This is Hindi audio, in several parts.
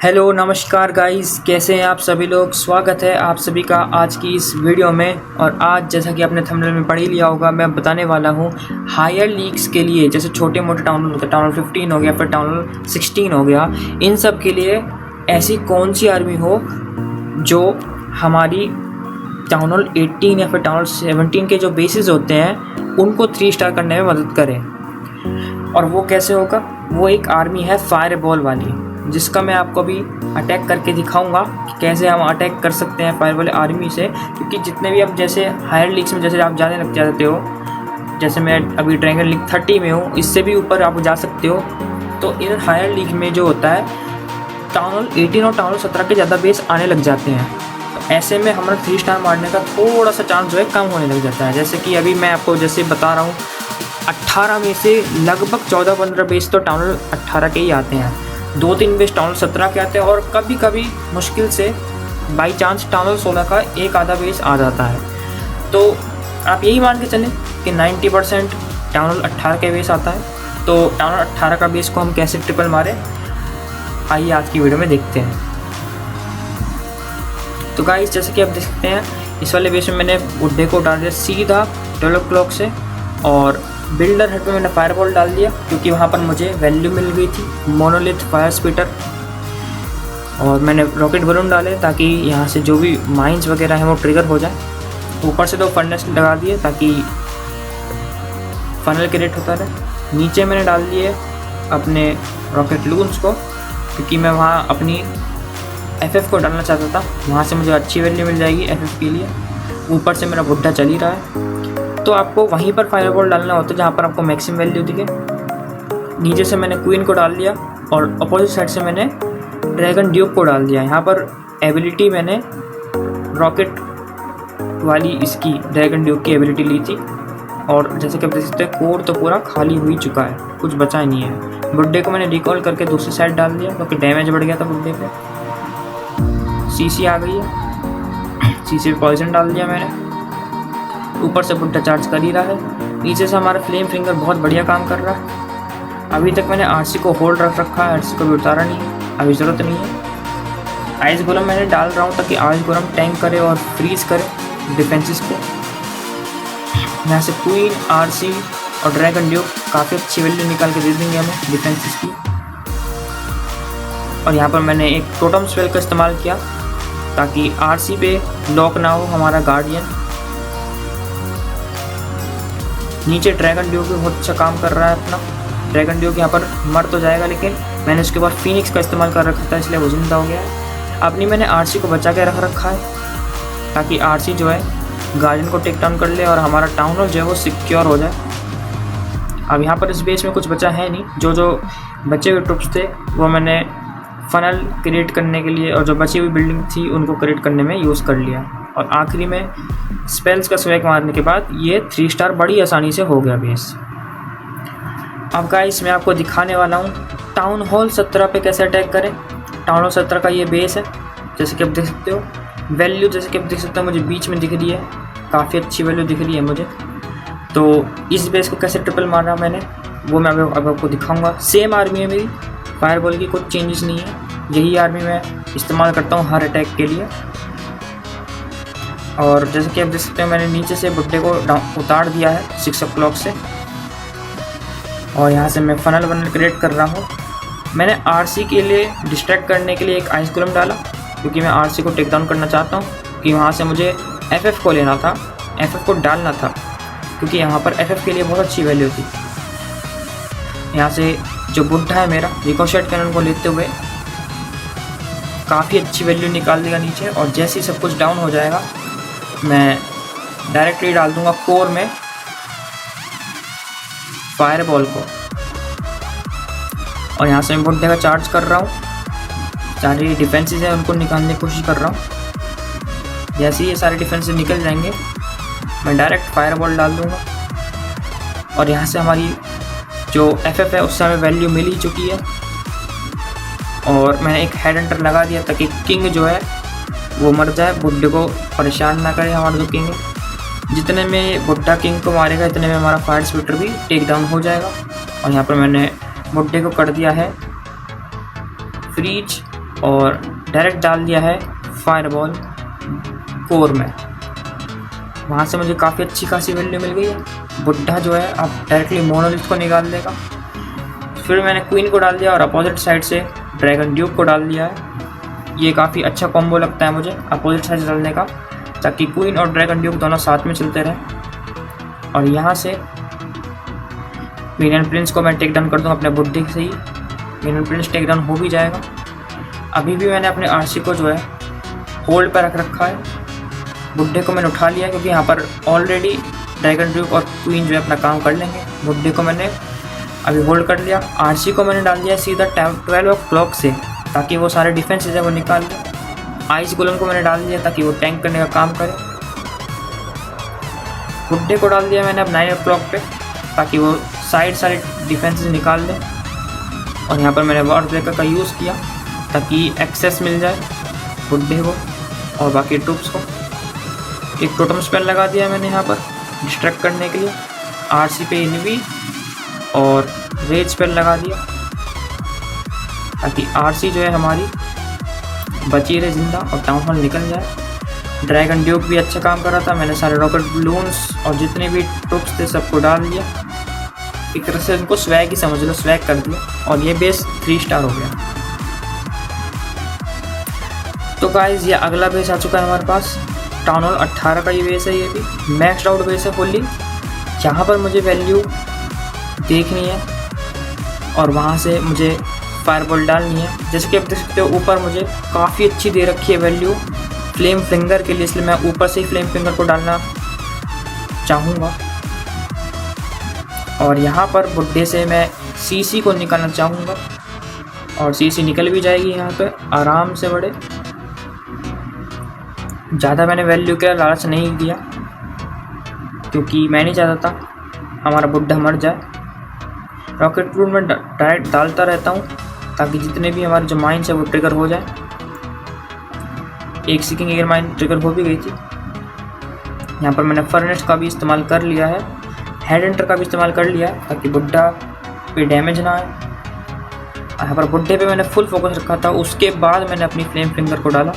हेलो नमस्कार गाइस, कैसे हैं आप सभी लोग। स्वागत है आप सभी का आज की इस वीडियो में। और आज जैसा कि आपने थंबनेल में पढ़ ही लिया होगा, मैं बताने वाला हूं हायर लीग्स के लिए, जैसे छोटे मोटे टाउन हॉल होते हैं, टाउन हॉल 15 हो गया, फिर टाउन हॉल 16 हो गया, इन सब के लिए ऐसी कौन सी आर्मी हो जो हमारी टाउन हॉल 18 या फिर टाउन हॉल 17 के जो बेसिस होते हैं उनको 3 स्टार करने में मदद करें। और वो कैसे होगा? वो एक आर्मी है फायर बॉल वाली, जिसका मैं आपको अभी अटैक करके दिखाऊंगा कि कैसे हम अटैक कर सकते हैं फायर बॉल आर्मी से। क्योंकि जितने भी आप जैसे हायर लीग्स में जैसे आप जाने लग जाते हो, जैसे मैं अभी ड्रैगन लीग 30 में हूँ, इससे भी ऊपर आप जा सकते हो। तो इन हायर लीग में जो होता है, टाउन हॉल 18 और टाउन हॉल 17 के ज़्यादा बेस आने लग जाते हैं। तो ऐसे में हमारा 3 स्टार मारने का थोड़ा सा चांस जो है कम होने लग जाता है। जैसे कि अभी मैं आपको जैसे बता रहा हूँ, 18 में से लगभग 14-15 बेस तो टाउन हॉल 18 के ही आते हैं, 2-3 बेस टाउन हॉल 17 के आते हैं, और कभी कभी मुश्किल से बाई चांस टाउन हॉल 16 का एक आधा बेस आ जाता है। तो आप यही मान के चलें कि 90% टाउन हॉल 18 के बेस आता है। तो टाउन हॉल 18 का बेस को हम कैसे ट्रिपल मारें, आइए आज की वीडियो में देखते हैं। तो गाइस, जैसे कि आप देख सकते हैं, इस वाले बेस में मैंने बुड्ढे को डाल दिया सीधा 12 क्लॉक से, और बिल्डर हेड में मैंने फायरबॉल डाल दिया क्योंकि वहाँ पर मुझे वैल्यू मिल गई थी, मोनोलिथ फायर स्पीटर। और मैंने रॉकेट बलून डाले ताकि यहाँ से जो भी माइंस वगैरह हैं वो ट्रिगर हो जाए। ऊपर से 2 फर्नेस लगा दिए ताकि फनल क्रिएट होता रहे। नीचे मैंने डाल दिए अपने रॉकेट लून्स को, क्योंकि मैं वहाँ अपनी FF को डालना चाहता था, वहाँ से मुझे अच्छी वैल्यू मिल जाएगी FF के लिए। ऊपर से मेरा बुड्ढा चल ही रहा है, तो आपको वहीं पर फायरबॉल डालना होता है जहाँ पर आपको मैक्सिमम वैल्यू दिखे। नीचे से मैंने क्वीन को डाल दिया और अपोजिट साइड से मैंने ड्रैगन ड्यूक को डाल दिया। यहाँ पर एबिलिटी मैंने रॉकेट वाली इसकी ड्रैगन ड्यूक की एबिलिटी ली थी। और जैसे कि आप देख सकते हैं, कोर तो पूरा खाली हो ही चुका है, कुछ बचा नहीं है। बुड्ढे को मैंने रिकॉल करके दूसरी साइड डाल दिया क्योंकि डैमेज बढ़ गया था बुड्ढे पे। CC आ गई है, CC पे पॉइजन डाल दिया मैंने। ऊपर से बुड्ढा चार्ज कर ही रहा है। नीचे से हमारा फ्लेम फिंगर बहुत बढ़िया काम कर रहा है। अभी तक मैंने RC को होल्ड रख रखा है, RC को भी उतारा नहीं है, अभी ज़रूरत नहीं है। आइस गोलम मैंने डाल रहा हूँ ताकि आइस गोलम टैंक करे और फ्रीज करे डिफेंसेस को। यहाँ से क्वीन, RC और ड्रैगन ड्यूक काफ़ी अच्छी वैल्यू निकाल के दे देंगे हमें डिफेंसेस की। और यहाँ पर मैंने एक टोटम स्पेल का इस्तेमाल किया ताकि RC पे लॉक ना हो हमारा गार्डियन। नीचे ड्रैगन ड्यूक भी बहुत अच्छा काम कर रहा है अपना। ड्रैगन ड्यूक यहाँ पर मर तो जाएगा, लेकिन मैंने उसके बाद फिनिक्स का इस्तेमाल कर रखा था, इसलिए वो जिंदा हो गया है। अपनी मैंने RC को बचा के रख रखा है ताकि RC जो है गार्डियन को टेक डाउन कर ले और हमारा टाउन हॉल जो है वो सिक्योर हो जाए। अब यहाँ पर इस बेस में कुछ बचा है नहीं, जो बचे हुए ट्रुप्स थे वो मैंने फनल क्रिएट करने के लिए और जो बची हुई बिल्डिंग थी उनको क्रिएट करने में यूज़ कर लिया। और आखिरी में स्पेल्स का स्वैग मारने के बाद ये 3 स्टार बड़ी आसानी से हो गया बेस। अब गाइस, मैं आपको दिखाने वाला हूँ टाउन हॉल 17 पे कैसे अटैक करें। टाउन हॉल 17 का ये बेस है, जैसे कि आप देख सकते हो। वैल्यू जैसे कि आप देख सकते हो मुझे बीच में दिख रही है, काफ़ी अच्छी वैल्यू दिख रही है मुझे। तो इस बेस को कैसे ट्रिपल मारा मैंने वो मैं अब आपको दिखाऊँगा। सेम आर्मी है मेरी, फायरबॉल की कुछ चेंजेस नहीं है, यही आर्मी मैं इस्तेमाल करता हूँ हर अटैक के लिए। और जैसे कि आप देख सकते हो, मैंने नीचे से बुड्ढे को उतार दिया है 6 o'clock से, और यहाँ से मैं फनल वनल क्रिएट कर रहा हूँ। मैंने RC के लिए डिस्ट्रैक्ट करने के लिए एक आइस गोलम डाला, क्योंकि मैं RC को टेक डाउन करना चाहता हूँ कि वहाँ से मुझे FF को लेना था, FF को डालना था, क्योंकि यहाँ पर FF के लिए बहुत अच्छी वैल्यू थी। यहाँ से जो बुड्ढा है मेरा, रिकोशेट कैनन को लेते हुए काफ़ी अच्छी वैल्यू निकाल देगा नीचे। और जैसे ही सब कुछ डाउन हो जाएगा, मैं डायरेक्टली डाल दूंगा कोर में फायरबॉल को। और यहाँ से मैं बुड्ढे का चार्ज कर रहा हूँ, सारी डिफेंसेस हैं उनको निकालने की कोशिश कर रहा हूँ। जैसे ही ये सारे डिफेंसेस निकल जाएंगे, मैं डायरेक्ट फायरबॉल डाल दूंगा। और यहाँ से हमारी जो FF है उससे हमें वैल्यू मिल ही चुकी है। और मैंने एक हेड हंटर लगा दिया ताकि किंग जो है वो मर जाए, बुड्ढे को परेशान ना करे हमारा जो किंग है। जितने में बुड्ढा किंग को मारेगा, इतने में हमारा फायर स्पीटर भी टेक डाउन हो जाएगा। और यहाँ पर मैंने बुड्ढे को कर दिया है फ्रीज और डायरेक्ट डाल दिया है फायरबॉल कोर में। वहाँ से मुझे काफ़ी अच्छी खासी वैल्यू मिल गई है। बुड्ढा जो है अब डायरेक्टली मोनोलिथ को निकाल देगा। फिर मैंने क्वीन को डाल दिया और अपोजिट साइड से ड्रैगन ड्यूक को डाल दिया है। ये काफ़ी अच्छा कॉम्बो लगता है मुझे अपोजिट साइड से डालने का, ताकि क्वीन और ड्रैगन ड्यूक दोनों साथ में चलते रहें। और यहाँ से मिनियन प्रिंस को मैं टेक डाउन कर दूँगा अपने बुड्ढे से ही। मिनियन प्रिंस टेक डाउन हो भी जाएगा। अभी भी मैंने अपने आरसी को जो है होल्ड पर रख रखा है। बुड्ढे को मैंने उठा लिया क्योंकि यहाँ पर ऑलरेडी ड्रैगन ड्यूक और क्वीन जो है अपना काम कर लेंगे। बुड्ढे को मैंने अभी होल्ड कर लिया। आरसी को मैंने डाल दिया सीधा 12 क्लॉक से, ताकि वो सारे डिफेंसेज है वो निकाल ले। आइस गोलम को मैंने डाल दिया ताकि वो टैंक करने का काम करे। बुड्ढे को डाल दिया मैंने अब 9 o'clock पे, ताकि वो साइड सारे डिफेंसेज निकाल ले। और यहाँ पर मैंने वॉर ब्रेकर का यूज़ किया ताकि एक्सेस मिल जाए बुड्ढे को और बाकी ट्रूप्स को। एक टोटम स्पेल लगा दिया मैंने यहाँ पर डिस्ट्रैक्ट करने के लिए। आरसी पे इनवी और रेज स्पेल लगा दिया ताकि आरसी जो है हमारी बची रहे जिंदा और टाउन हॉल निकल जाए। ड्रैगन ड्यूक भी अच्छा काम कर रहा था। मैंने सारे रॉकेट बलून्स और जितने भी ट्रूप्स थे सबको डाल दिया। एक तरह से उनको स्वैग ही समझ लो, स्वैग कर दिया और ये बेस 3 स्टार हो गया। तो गाइस ये अगला बेस आ चुका है हमारे पास। टाउन हॉल 18 का ये बेस है। ये भी मैक्स्ड आउट बेस है फुल्ली। यहाँ पर मुझे वैल्यू देखनी है और वहाँ से मुझे फायरबॉल डालनी है। जैसे कि आप देख सकते हो ऊपर मुझे काफ़ी अच्छी दे रखी है वैल्यू फ्लेम फिंगर के लिए, इसलिए मैं ऊपर से ही फ्लेम फिंगर को डालना चाहूँगा। और यहाँ पर बुड्ढे से मैं सीसी को निकालना चाहूँगा और सीसी निकल भी जाएगी यहाँ पे आराम से। बड़े ज़्यादा मैंने वैल्यू के लालच नहीं दिया क्योंकि मैं नहीं चाहता था हमारा बुड्ढा मर जाए। रॉकेट रूल में डायरेक्ट डालता रहता हूँ ताकि जितने भी हमारे जो माइंस है वो ट्रिगर हो जाए। एक सीकिंग एयर माइन ट्रिगर हो भी गई थी। यहाँ पर मैंने फर्नेस का भी इस्तेमाल कर लिया है, हेड एंटर का भी इस्तेमाल कर लिया है ताकि बुड्ढा पे डैमेज ना आए। यहाँ पर बुड्ढे पे मैंने फुल फोकस रखा था। उसके बाद मैंने अपनी फ्लेम फिंगर को डाला।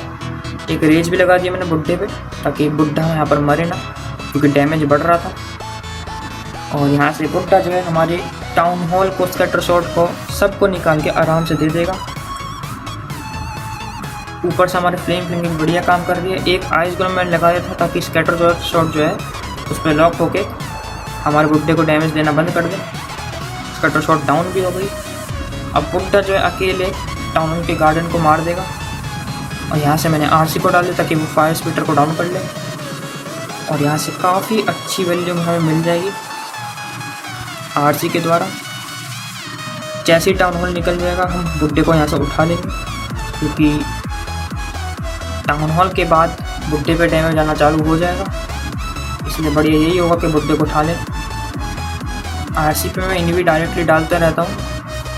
एक रेज भी लगा दिया मैंने बुड्ढे पे ताकि बुड्ढा यहाँ पर मरे ना, क्योंकि डैमेज बढ़ रहा था। और यहाँ से बुड्ढा जो है हमारे टाउन हॉल को, स्कैटर शॉट को, सबको निकाल के आराम से दे देगा। ऊपर से हमारे फ्लेम फिंगिंग बढ़िया काम कर रही है। एक आइस गोलम मैंने लगाया था ताकि स्कैटर शॉट जो है उस पर लॉक होके हमारे बुड्ढे को डैमेज देना बंद कर दे। स्कैटर शॉट डाउन भी हो गई। अब बुड्ढा जो है अकेले टाउन हॉल के गार्डन को मार देगा। और यहाँ से मैंने आरसी को डाल दिया ताकि वो फायर स्पीटर को डाउन कर ले। और यहाँ से काफ़ी अच्छी वैल्यू हमें मिल जाएगी आरसी के द्वारा। जैसे ही टाउन हॉल निकल जाएगा हम बुड्ढे को यहाँ से उठा लेंगे, क्योंकि टाउन हॉल के बाद बुड्ढे पे डैमेज आना चालू हो जाएगा। इसलिए बढ़िया यही होगा कि बुड्ढे को उठा लें। आरसी पे मैं इन्हीं भी डायरेक्टली डालता रहता हूँ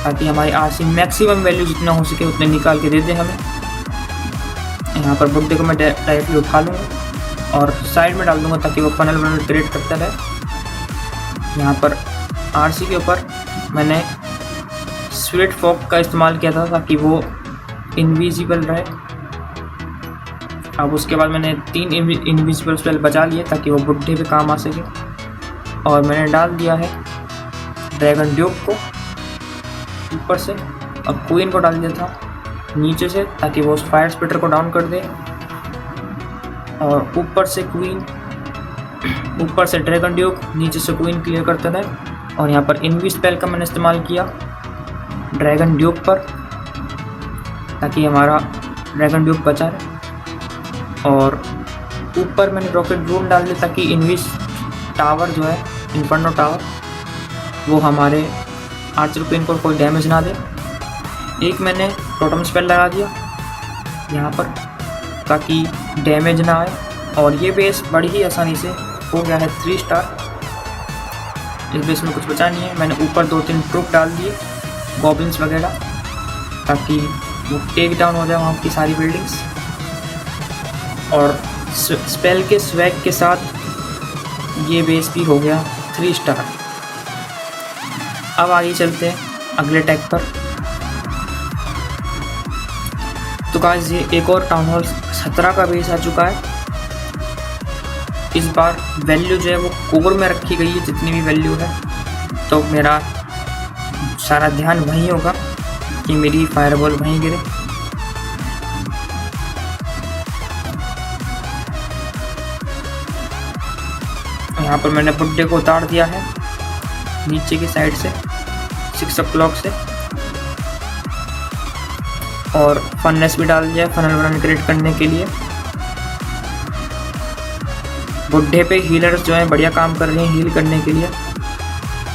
ताकि हमारी आरसी मैक्सिमम वैल्यू जितना हो सके उतने निकाल के दे दे हमें। यहाँ पर बुड्ढे को मैं डायरेक्टली उठा लूँगा और साइड में डाल दूँगा ताकि वो फनल वनल क्रिएट करता रहे। यहाँ पर आरसी के ऊपर मैंने स्वीट फॉग का इस्तेमाल किया था ताकि वो इनविजिबल रहे। अब उसके बाद मैंने 3 इनविजिबल स्पेल बचा लिए ताकि वो बुड्ढे पे काम आ सके। और मैंने डाल दिया है ड्रैगन ड्यूक को ऊपर से और क्वीन को डाल दिया था नीचे से ताकि वो उस फायर स्पीटर को डाउन कर दे। और ऊपर से क्वीन, ऊपर से ड्रैगन ड्यूक, नीचे से क्वीन क्लियर करते रहे। और यहाँ पर इनवी स्पेल का मैंने इस्तेमाल किया ड्रैगन ड्यूक पर ताकि हमारा ड्रैगन ड्यूक बचा रहे। और ऊपर मैंने रॉकेट ड्रोन डाल दिया ताकि इनवी टावर जो है, इन्फर्नो टावर, वो हमारे आर्चर क्वीन को कोई डैमेज ना दे। एक मैंने टोटम स्पेल लगा दिया यहाँ पर ताकि डैमेज ना आए। और ये बेस बड़ी ही आसानी से हो गया है 3 स्टार। इस बेस में कुछ बचा नहीं है। मैंने ऊपर 2-3 ट्रूप डाल दिए, गॉब्लिन्स वगैरह, ताकि वो टेक डाउन हो जाए वहाँ की सारी बिल्डिंग्स। और स्पेल के स्वैग के साथ ये बेस भी हो गया 3 स्टार। अब आगे चलते हैं अगले टैग पर। तो गाइस ये एक और टाउन हॉल 17 का बेस आ चुका है। इस बार वैल्यू जो है वो कोर में रखी गई है, जितनी भी वैल्यू है, तो मेरा सारा ध्यान वहीं होगा कि मेरी फायरबॉल वहीं गिरे। यहाँ पर मैंने बुड्ढे को उतार दिया है नीचे की साइड से 6 o'clock से, और फर्नेस भी डाल दिया फनल वनल क्रिएट करने के लिए। बुड्ढे पे हीलर्स जो हैं बढ़िया काम कर रहे हैं हील करने के लिए।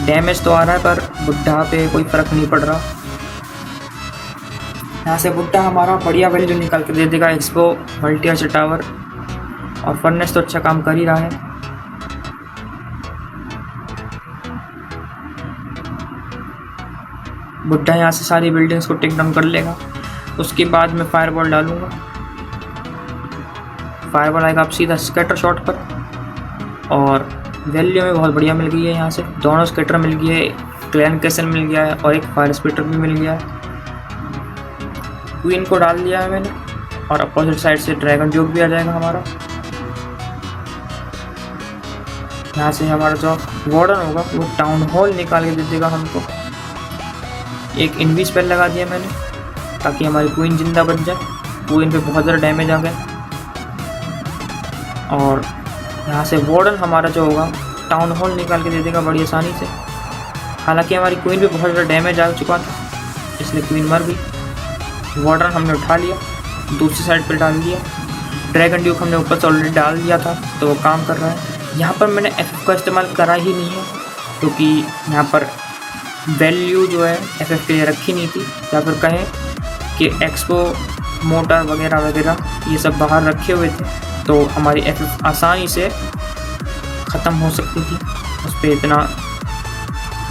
डैमेज तो आ रहा है पर बुड्ढा पे कोई फ़र्क नहीं पड़ रहा। यहाँ से बुड्ढा हमारा बढ़िया वैल्यू निकाल के दे देगा एक्सपो मल्टी आर्च टावर, और फर्नेस तो अच्छा काम कर ही रहा है। बुड्ढा यहाँ से सारी बिल्डिंग्स को टेक डाउन कर लेगा। उसके बाद मैं फायरबॉल डालूंगा। फायरबॉल आएगा आप सीधा स्कैटर शॉट पर, और वैल्यू में बहुत बढ़िया मिल गई है। यहाँ से दोनों स्कैटर मिल गए, क्लैन कैसल मिल गया है और एक फायर स्पिटर भी मिल गया है। क्वीन को डाल दिया है मैंने, और अपोजिट साइड से ड्रैगन ड्यूक भी आ जाएगा हमारा। यहाँ से हमारा जो वार्डन होगा वो टाउन हॉल निकाल के दे देगा हमको। एक इनवी स्पेल लगा दिया मैंने ताकि हमारी क्वीन जिंदा बच जाए। क्वीन पे बहुत ज़्यादा डैमेज आ गया, और यहाँ से वार्डन हमारा जो होगा टाउन हॉल निकाल के दे देगा बड़ी आसानी से। हालांकि हमारी क्वीन पे बहुत ज़्यादा डैमेज आ चुका था, इसलिए क्वीन मर गई। वार्डन हमने उठा लिया, दूसरी साइड पर डाल दिया। ड्रैगन ड्यूक हमने ऊपर से ऑलरेडी डाल दिया था, तो वो काम कर रहा है। यहाँ पर मैंने एफ का इस्तेमाल करा ही नहीं है, क्योंकि यहाँ पर वैल्यू जो है एफ के लिए रखी नहीं थी, या फिर कहें कि एक्सपो मोटर वगैरह वगैरह ये सब बाहर रखे हुए थे, तो हमारी एफ आसानी से ख़त्म हो सकती थी। उस पर इतना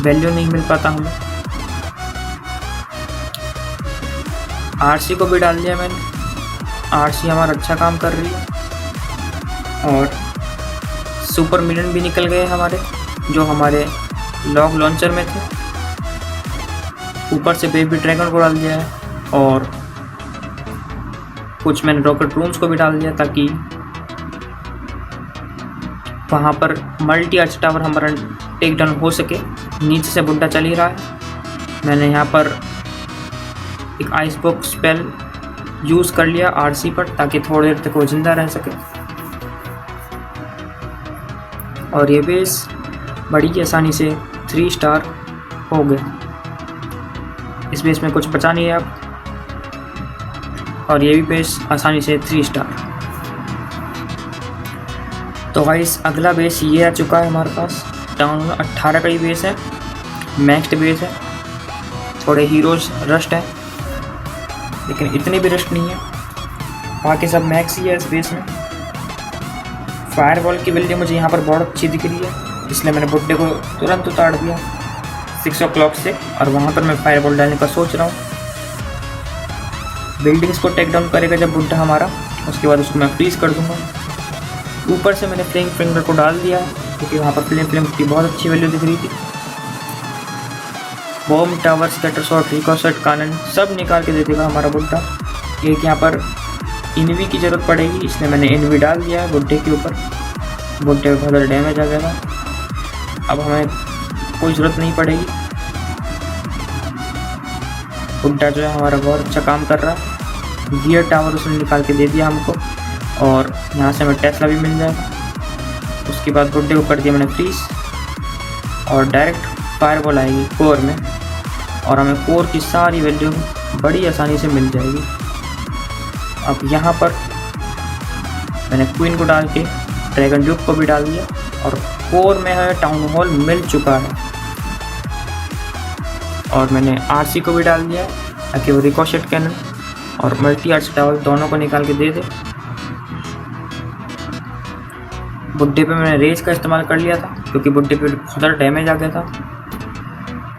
वैल्यू नहीं मिल पाता हमें। आरसी को भी डाल दिया मैंने। आरसी हमारा अच्छा काम कर रही है, और सुपर मिलियन भी निकल गए हमारे, जो हमारे लॉग लॉन्चर में थे। ऊपर से बेबी ड्रैगन को डाल दिया है, और कुछ मैंने रॉकेट रूम्स को भी डाल दिया ताकि वहाँ पर मल्टी आर्च टावर हमारा टेक डाउन हो सके। नीचे से बुड्ढा चल ही रहा है। मैंने यहाँ पर एक आइस बॉक्स स्पेल यूज़ कर लिया आरसी पर, ताकि थोड़ी देर तक वो जिंदा रह सके। और ये बेस बड़ी आसानी से 3 स्टार हो गया। इस बेस में कुछ बचा नहीं है अब, और ये भी बेस आसानी से 3 स्टार। तो गाइस अगला बेस ये आ चुका है हमारे पास। टाउन में 18 का ही बेस है, मैक्स्ड बेस है। थोड़े हीरोज रस्ट है, लेकिन इतने भी रस्ट नहीं है, बाकी सब मैक्स ही है इस बेस में। फायरबॉल की वैल्यू मुझे यहाँ पर बहुत अच्छी दिख रही है, इसलिए मैंने बुड्ढे को तुरंत उतार दिया 6 o'clock से, और वहाँ पर मैं फायरबॉल डालने का सोच रहा हूँ। बिल्डिंग्स को टेक डाउन करेगा जब बुड्ढा हमारा, उसके बाद उसको मैं फ्रीज कर दूँगा। ऊपर से मैंने फ्लेम फिंगर को डाल दिया, क्योंकि वहाँ पर फ्लेम की बहुत अच्छी वैल्यू दिख रही थी। बॉम्ब टावर, स्कैटर शॉट, रिकॉशट, कानन सब निकाल के दे देगा हमारा बुड्ढा। एक यहाँ पर इनवी की ज़रूरत पड़ेगी, इसलिए मैंने इनवी डाल दिया है बुड्ढे के ऊपर। बुड्ढे को बहुत डैमेज आ जाएगा, अब हमें कोई ज़रूरत नहीं पड़ेगी। बुड्ढा जो है हमारा बहुत अच्छा काम कर रहा है। गियर टावर उसने निकाल के दे दिया हमको, और यहाँ से हमें टेस्ला भी मिल जाएगा। उसके बाद बुड्ढे को कर दिया मैंने फ्रीज, और डायरेक्ट फायरबॉल आएगी कोर में, और हमें कोर की सारी वैल्यू बड़ी आसानी से मिल जाएगी। अब यहाँ पर मैंने क्वीन को डाल के ड्रैगन ड्यूक को भी डाल दिया, और कोर में हमें टाउन हॉल मिल चुका है। और मैंने आरसी को भी डाल दिया ताकि वो रिकॉशेट कैनन और मल्टी आर्च टावर दोनों को निकाल के दे दे। बुड्ढे पे मैंने रेज का इस्तेमाल कर लिया था, क्योंकि बुड्ढे पे बहुत ज़्यादा डैमेज आ गया था।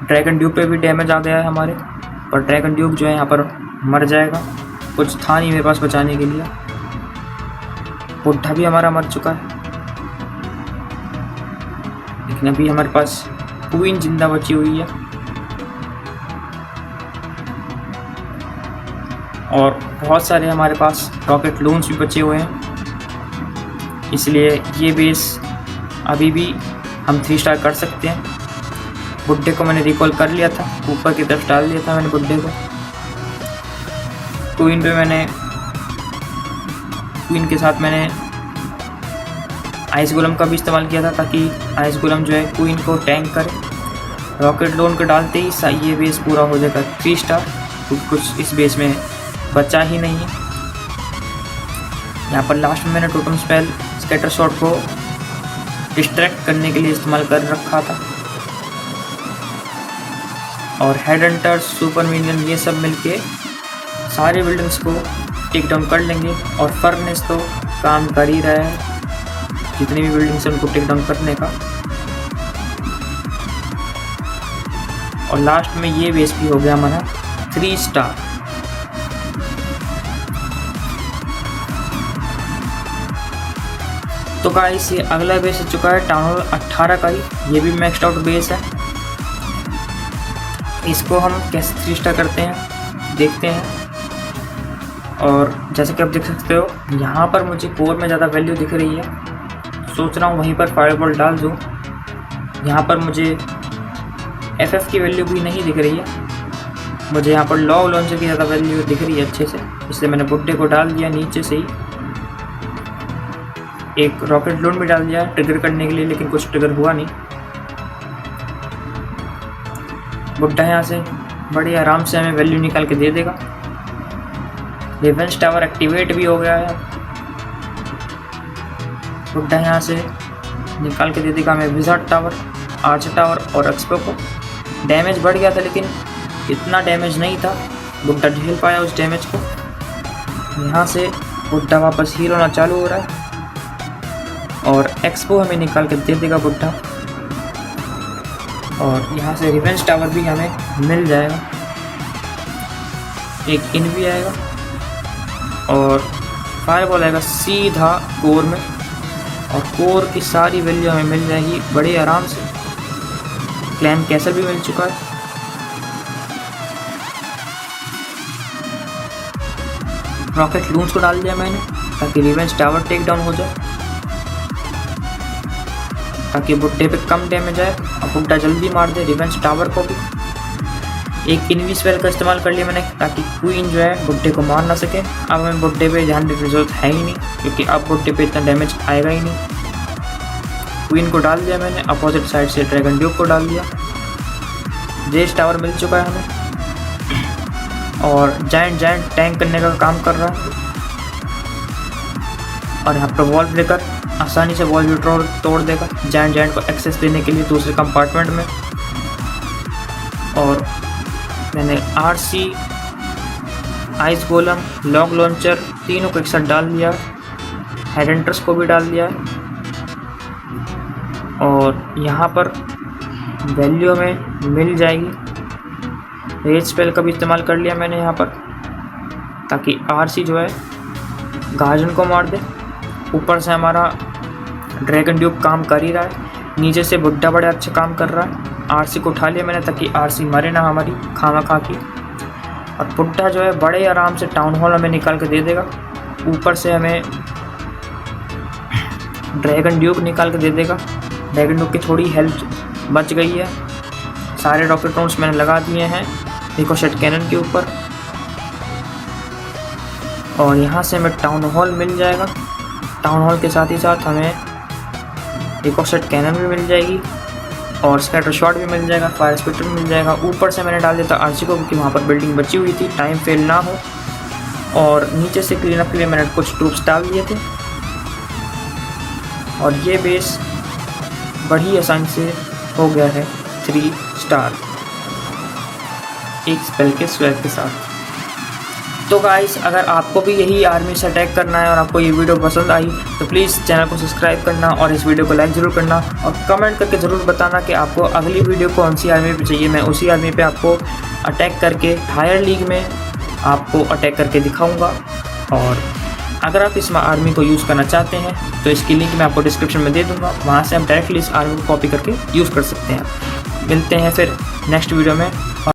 ड्रैगन ड्यूक पे भी डैमेज आ गया है हमारे, और ड्रैगन ड्यूक जो है यहाँ पर मर जाएगा, कुछ था नहीं मेरे पास बचाने के लिए। बुड्ढा भी हमारा मर चुका है, लेकिन अभी हमारे पास क्वीन जिंदा बची हुई है। और बहुत सारे हमारे पास रॉकेट लॉन्च भी बचे हुए हैं, इसलिए ये बेस अभी भी हम 3 स्टार कर सकते हैं। बुड्ढे को मैंने रिकॉल कर लिया था, ऊपर की तरफ डाल दिया था मैंने बुड्ढे को। क्वीन पे मैंने क्वीन के साथ मैंने आइस गोलम का भी इस्तेमाल किया था, ताकि आइस गोलम जो है क्वीन को टैंक करे। रॉकेट लॉन्च को डालते ही ये बेस पूरा हो जाएगा 3 स्टार। कुछ इस बेस में बचा ही नहीं है। यहाँ पर लास्ट में मैंने टोटम स्पेल स्कैटर शॉट को डिस्ट्रैक्ट करने के लिए इस्तेमाल कर रखा था। और हेड हंटर्स, सुपर मिनियन, ये सब मिलके सारे बिल्डिंग्स को टेक डाउन कर लेंगे। और फर्नेस तो काम कर ही रहा है, जितनी भी बिल्डिंग्स हैं उनको टेक डाउन करने का। और लास्ट में ये बेस भी हो गया हमारा 3 स्टार। तो गाइस ये अगला बेस हो चुका है टाउन हॉल 18 का ही, ये भी मैक्स्ड आउट बेस है। इसको हम कैसे 3 स्टार करते हैं देखते हैं। और जैसे कि आप देख सकते हो यहाँ पर मुझे कोर में ज़्यादा वैल्यू दिख रही है, सोच रहा हूँ वहीं पर फायरबॉल डाल दूँ। यहाँ पर मुझे एफएफ की वैल्यू भी नहीं दिख रही है, मुझे यहाँ पर लॉ लॉन्चर की ज़्यादा वैल्यू दिख रही है अच्छे से, इसलिए मैंने बुड्ढे को डाल दिया नीचे से ही। एक रॉकेट लॉन्च भी डाल दिया ट्रिगर करने के लिए, लेकिन कुछ ट्रिगर हुआ नहीं। बुड्ढा यहाँ से बड़ी आराम से हमें वैल्यू निकाल के दे देगा। रिवेंज टावर एक्टिवेट भी हो गया है। बुड्ढा यहाँ से निकाल के दे देगा हमें विजार्ड टावर, आर्च टावर और एक्सपो को। डैमेज बढ़ गया था लेकिन इतना डैमेज नहीं था, बुड्ढा झेल पाया उस डैमेज को। यहाँ से बुड्ढा वापस हील होना चालू हो रहा है और एक्सपो हमें निकाल के दे देगा बुड्ढा। और यहाँ से रिवेंज टावर भी हमें मिल जाएगा, एक इन भी आएगा और फायरबॉल आएगा सीधा कोर में। और कोर की सारी वैल्यू हमें मिल जाएगी बड़े आराम से। क्लैन कैसल भी मिल चुका है। रॉकेट लूंस को डाल दिया मैंने ताकि रिवेंज टावर टेक डाउन हो जाए, ताकि बुड्ढे पे कम डैमेज आए और बुड्ढा जल्दी मार दे रिवेंज टावर को भी। एक इनवी स्पेल का इस्तेमाल कर लिया मैंने ताकि क्वीन जो है बुड्ढे को मार ना सके। अब हमें बुड्ढे पे ध्यान देने की जरूरत है ही नहीं, क्योंकि अब बुड्ढे पे इतना डैमेज आएगा ही नहीं। क्वीन को डाल दिया मैंने, अपोजिट साइड से ड्रैगन ड्यूक को डाल दिया। रेज टावर मिल चुका है हमें और जायंट टैंक करने का काम कर रहा है। और यहाँ पर वॉल ब्रेकर आसानी से वॉल तोड़ देगा जायंट को एक्सेस देने के लिए दूसरे कंपार्टमेंट में। और मैंने आरसी, आइस गोलम, लॉग लॉन्चर तीनों को एक साथ डाल दिया, हेड हंटर्स को भी डाल दिया। और यहाँ पर वैल्यू हमें मिल जाएगी। रेज स्पेल का भी इस्तेमाल कर लिया मैंने यहाँ पर, ताकि आरसी जो है गार्जन को मार दे। ऊपर से हमारा ड्रैगन ड्यूक काम कर ही रहा है, नीचे से बुड्ढा बड़ा अच्छा काम कर रहा है। आरसी को उठा लिया मैंने ताकि आरसी मरे ना हमारी खामा खा की। और बुड्ढा जो है बड़े आराम से टाउन हॉल हमें निकाल के दे देगा। ऊपर से हमें ड्रैगन ड्यूक निकाल के दे देगा। ड्रैगन ड्यूक की थोड़ी हेल्थ बच गई है। सारे रॉकेट लॉन्च मैंने लगा दिए हैं रिकोशेट कैनन के ऊपर। और यहाँ से हमें टाउन हॉल मिल जाएगा। टाउन हॉल के साथ ही साथ हमें रिकोशेट कैनन भी मिल जाएगी और स्कैटर शॉट भी मिल जाएगा, फायर स्पिटर भी मिल जाएगा। ऊपर से मैंने डाल दिया था आरसी को, क्योंकि वहाँ पर बिल्डिंग बची हुई थी, टाइम फेल ना हो। और नीचे से क्लीन अप के लिए मैंने कुछ ट्रूप्स डाल दिए थे। और ये बेस बड़ी आसानी से हो गया है 3 स्टार एक स्पेल के स्वैग के साथ। तो गाइस अगर आपको भी यही आर्मी से अटैक करना है और आपको ये वीडियो पसंद आई तो प्लीज़ चैनल को सब्सक्राइब करना और इस वीडियो को लाइक ज़रूर करना और कमेंट करके ज़रूर बताना कि आपको अगली वीडियो कौन सी आर्मी पे चाहिए। मैं उसी आर्मी पे आपको अटैक करके हायर लीग में आपको अटैक करके दिखाऊँगा। और अगर आप इस आर्मी को यूज़ करना चाहते हैं तो इसकी लिंक मैं आपको डिस्क्रिप्शन में दे दूँगा, वहाँ से आप डायरेक्टली इस आर्मी को कॉपी करके यूज़ कर सकते हैं। मिलते हैं फिर नेक्स्ट वीडियो में।